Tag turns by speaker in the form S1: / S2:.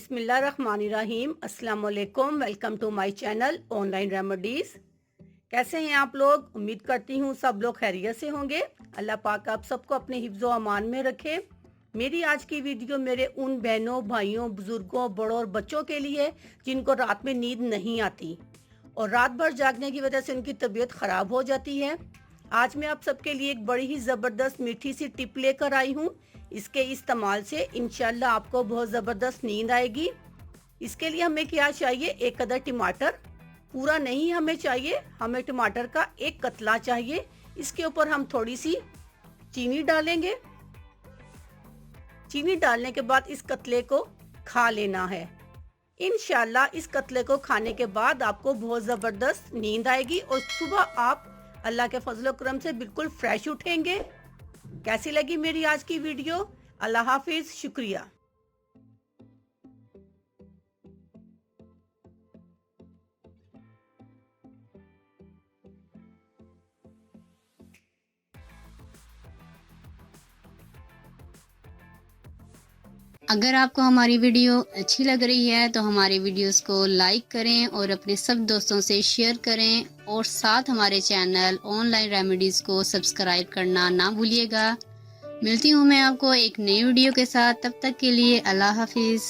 S1: बिस्मिल्लाहिर्रहमानिर्रहीम। अस्सलाम वालेकुम। Welcome to my channel online remedies. कैसे हैं आप लोग? उम्मीद करती हूँ सब लोग खैरियत से होंगे। अल्लाह पाक आप सबको अपने हिफ्ज़ व अमान में रखे। मेरी आज की वीडियो मेरे उन बहनों, भाइयों, बुज़ुर्गों, बड़ों और बच्चों के लिए जिनको रात में नींद नहीं आती और रात भर जागने की वजह से उनकी तबीयत ख़राब हो जाती है। आज मैं आप सबके लिए एक बड़ी ही ज़बरदस्त मीठी सी टिप लेकर आई हूँ। इसके इस्तेमाल से इंशाल्लाह आपको बहुत ज़बरदस्त नींद आएगी। इसके लिए हमें क्या चाहिए? एक अदर टमाटर, पूरा नहीं हमें चाहिए, हमें टमाटर का एक कतला चाहिए। इसके ऊपर हम थोड़ी सी चीनी डालेंगे। चीनी डालने के बाद इस कतले को खा लेना है। इंशाल्लाह इस कतले को खाने के बाद आपको बहुत ज़बरदस्त नींद आएगी और सुबह आप अल्लाह के फजल करम से बिल्कुल फ्रेश उठेंगे। कैसी लगी मेरी आज की वीडियो? अल्लाह हाफिज़, शुक्रिया।
S2: अगर आपको हमारी वीडियो अच्छी लग रही है तो हमारे वीडियोस को लाइक करें और अपने सब दोस्तों से शेयर करें और साथ हमारे चैनल ऑनलाइन रेमेडीज़ को सब्सक्राइब करना ना भूलिएगा। मिलती हूँ मैं आपको एक नई वीडियो के साथ, तब तक के लिए अल्लाह हाफिज़।